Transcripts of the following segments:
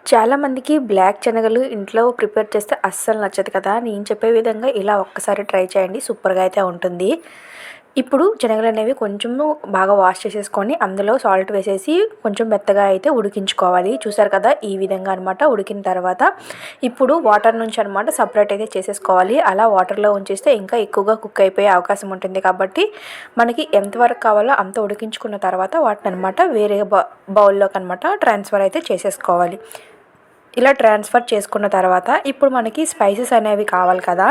చాలామందికి బ్లాక్ శనగలు ఇంట్లో ప్రిపేర్ చేస్తే అస్సలు నచ్చదు కదా. నేను చెప్పే విధంగా ఇలా ఒక్కసారి ట్రై చేయండి, సూపర్గా అయితే ఉంటుంది. ఇప్పుడు శనగలు అనేవి కొంచెము బాగా వాష్ చేసేసుకొని అందులో సాల్ట్ వేసేసి కొంచెం మెత్తగా అయితే ఉడికించుకోవాలి. చూసారు కదా, ఈ విధంగా అనమాట. ఉడికిన తర్వాత ఇప్పుడు వాటర్ నుంచి అనమాట సపరేట్ అయితే చేసేసుకోవాలి. అలా వాటర్లో ఉంచేస్తే ఇంకా ఎక్కువగా కుక్ అయిపోయే అవకాశం ఉంటుంది. కాబట్టి మనకి ఎంతవరకు కావాలో అంత ఉడికించుకున్న తర్వాత వాటిని అనమాట వేరే బౌల్లోకి అనమాట ట్రాన్స్ఫర్ అయితే చేసేసుకోవాలి. ఇలా ట్రాన్స్ఫర్ చేసుకున్న తర్వాత ఇప్పుడు మనకి స్పైసెస్ అనేవి కావాలి కదా.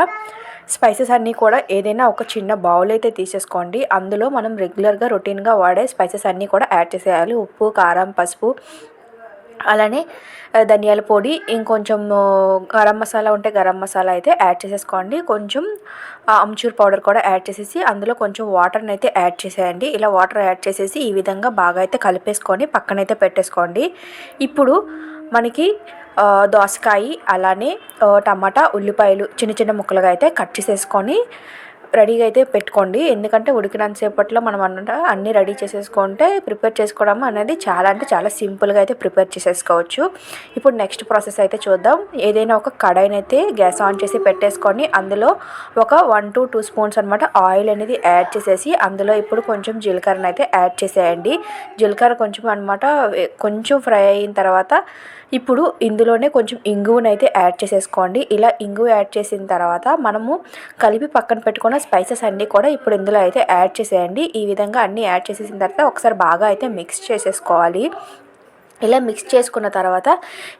స్పైసెస్ అన్నీ కూడా ఏదైనా ఒక చిన్న బౌల్ అయితే తీసేసుకోండి. అందులో మనం రెగ్యులర్గా రొటీన్గా వాడే స్పైసెస్ అన్నీ కూడా యాడ్ చేసేయాలి. ఉప్పు, కారం, పసుపు, అలానే ధనియాల పొడి, ఇంకొంచెం గరం మసాలా ఉంటే గరం మసాలా అయితే యాడ్ చేసేసుకోండి. కొంచెం అమ్చూర్ పౌడర్ కూడా యాడ్ చేసేసి అందులో కొంచెం వాటర్ని అయితే యాడ్ చేసేయండి. ఇలా వాటర్ యాడ్ చేసేసి ఈ విధంగా బాగా అయితే కలిపేసుకొని పక్కనైతే పెట్టేసుకోండి. ఇప్పుడు మనకి దోసకాయ, అలానే టమాటా, ఉల్లిపాయలు చిన్న చిన్న ముక్కలుగా అయితే కట్ చేసేసుకొని రెడీగా అయితే పెట్టుకోండి. ఎందుకంటే ఉడికినంతసేపట్లో మనం అన్నీ రెడీ చేసేసుకుంటే ప్రిపేర్ చేసుకోవడం అనేది చాలా అంటే చాలా సింపుల్గా అయితే ప్రిపేర్ చేసేసుకోవచ్చు. ఇప్పుడు నెక్స్ట్ ప్రాసెస్ అయితే చూద్దాం. ఏదైనా ఒక కడాయిని అయితే గ్యాస్ ఆన్ చేసి పెట్టేసుకొని అందులో ఒక 1 to 2 స్పూన్స్ అనమాట ఆయిల్ అనేది యాడ్ చేసేసి అందులో ఇప్పుడు కొంచెం జీలకర్రని అయితే యాడ్ చేసేయండి. జీలకర్ర కొంచెం అనమాట కొంచెం ఫ్రై అయిన తర్వాత ఇప్పుడు ఇందులోనే కొంచెం ఇంగువను అయితే యాడ్ చేసేసుకోండి. ఇలా ఇంగువ యాడ్ చేసిన తర్వాత మనము కలిపి పక్కన పెట్టుకున్న స్పైసెస్ అన్నీ కూడా ఇప్పుడు ఇందులో అయితే యాడ్ చేసేయండి. ఈ విధంగా అన్నీ యాడ్ చేసేసిన తర్వాత ఒకసారి బాగా అయితే మిక్స్ చేసేసుకోవాలి. ఇలా మిక్స్ చేసుకున్న తర్వాత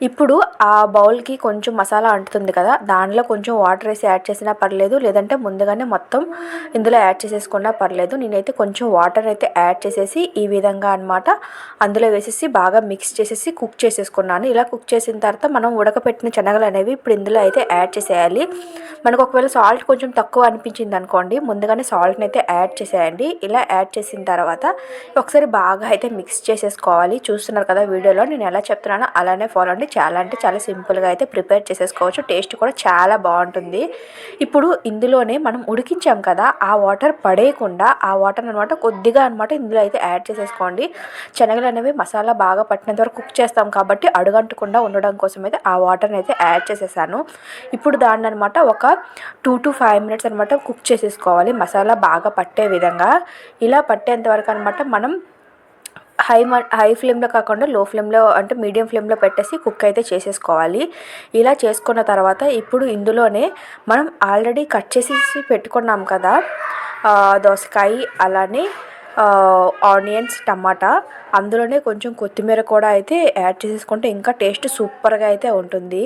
ఇప్పుడు ఆ బౌల్కి కొంచెం మసాలా అంటుతుంది కదా, దానిలో కొంచెం వాటర్ వేసి యాడ్ చేసినా పర్లేదు, లేదంటే ముందుగానే మొత్తం ఇందులో యాడ్ చేసేసుకున్నా పర్లేదు. నేనైతే కొంచెం వాటర్ అయితే యాడ్ చేసేసి ఈ విధంగా అనమాట అందులో వేసేసి బాగా మిక్స్ చేసేసి కుక్ చేసేసుకున్నాను. ఇలా కుక్ చేసిన తర్వాత మనం ఉడకపెట్టిన శనగలు అనేవి ఇప్పుడు ఇందులో అయితే యాడ్ చేసేయాలి. మనకు ఒకవేళ సాల్ట్ కొంచెం తక్కువ అనిపించింది అనుకోండి, ముందుగానే సాల్ట్ని అయితే యాడ్ చేసేయండి. ఇలా యాడ్ చేసిన తర్వాత ఒకసారి బాగా అయితే మిక్స్ చేసేసుకోవాలి. చూస్తున్నారు కదా వీడియోలో నేను ఎలా చెప్తున్నానో అలానే ఫాలో అండి. చాలా అంటే చాలా సింపుల్గా అయితే ప్రిపేర్ చేసేసుకోవచ్చు. టేస్ట్ కూడా చాలా బాగుంటుంది. ఇప్పుడు ఇందులోనే మనం ఉడికించాం కదా, ఆ వాటర్ పడేయకుండా ఆ వాటర్ అనమాట కొద్దిగా అనమాట ఇందులో అయితే యాడ్ చేసేసుకోండి. శనగలు అనేవి మసాలా బాగా పట్టినంత వరకు కుక్ చేస్తాం కాబట్టి అడుగంటకుండా ఉండడం కోసం అయితే ఆ వాటర్ని అయితే యాడ్ చేసేసాను. ఇప్పుడు దాన్ని అనమాట ఒక 2 to 5 minutes అనమాట కుక్ చేసేసుకోవాలి, మసాలా బాగా పట్టే విధంగా. ఇలా పట్టేంత వరకు అనమాట మనం హై ఫ్లేమ్లో కాకుండా లో ఫ్లేమ్లో అంటే మీడియం ఫ్లేమ్లో పెట్టేసి కుక్ అయితే చేసేసుకోవాలి. ఇలా చేసుకున్న తర్వాత ఇప్పుడు ఇందులోనే మనం ఆల్రెడీ కట్ చేసేసి పెట్టుకున్నాం కదా దోసకాయ, అలానే ఆనియన్స్, టమాటా, అందులోనే కొంచెం కొత్తిమీర కూడా అయితే యాడ్ చేసేసుకుంటే ఇంకా టేస్ట్ సూపర్గా అయితే ఉంటుంది.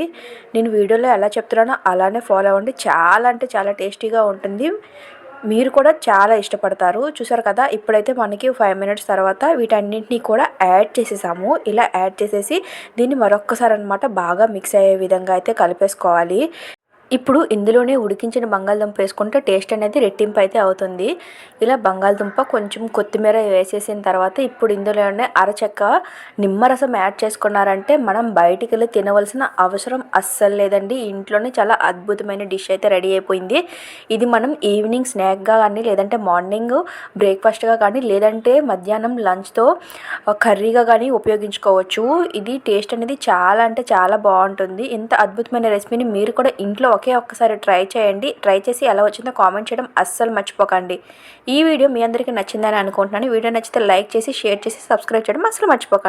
నేను వీడియోలో ఎలా చెప్తున్నానో అలానే ఫాలో అవ్వండి. చాలా అంటే చాలా టేస్టీగా ఉంటుంది. మీరు కూడా చాలా ఇష్టపడతారు. చూసారు కదా, ఇప్పుడైతే మనకి 5 minutes తర్వాత వీటన్నింటినీ కూడా యాడ్ చేసేసాము. ఇలా యాడ్ చేసేసి దీన్ని మరొక్కసారి అనమాట బాగా మిక్స్ అయ్యే విధంగా అయితే కలిపేసుకోవాలి. ఇప్పుడు ఇందులోనే ఉడికించిన బంగాళదుంప వేసుకుంటే టేస్ట్ అనేది రెట్టింపు అయితే అవుతుంది. ఇలా బంగాళదుంప కొంచెం కొత్తిమీర వేసేసిన తర్వాత ఇప్పుడు ఇందులోనే అరచెక్క నిమ్మరసం యాడ్ చేసుకున్నారంటే మనం బయటికి వెళ్ళి తినవలసిన అవసరం అస్సలు లేదండి. ఇంట్లోనే చాలా అద్భుతమైన డిష్ అయితే రెడీ అయిపోయింది. ఇది మనం ఈవినింగ్ స్నాక్గా కానీ, లేదంటే మార్నింగ్ బ్రేక్ఫాస్ట్గా కానీ, లేదంటే మధ్యాహ్నం లంచ్తో కర్రీగా కానీ ఉపయోగించుకోవచ్చు. ఇది టేస్ట్ అనేది చాలా అంటే చాలా బాగుంటుంది. ఇంత అద్భుతమైన రెసిపీని మీరు కూడా ఇంట్లో ఒక్కసారి ట్రై చేయండి. ట్రై చేసి ఎలా వచ్చిందో కామెంట్ చేయడం అస్సలు మర్చిపోకండి. ఈ వీడియో మీ అందరికీ నచ్చిందని అనుకుంటున్నాను. వీడియో నచ్చితే లైక్ చేసి, షేర్ చేసి, సబ్స్క్రైబ్ చేయడం అస్సలు మర్చిపోకండి.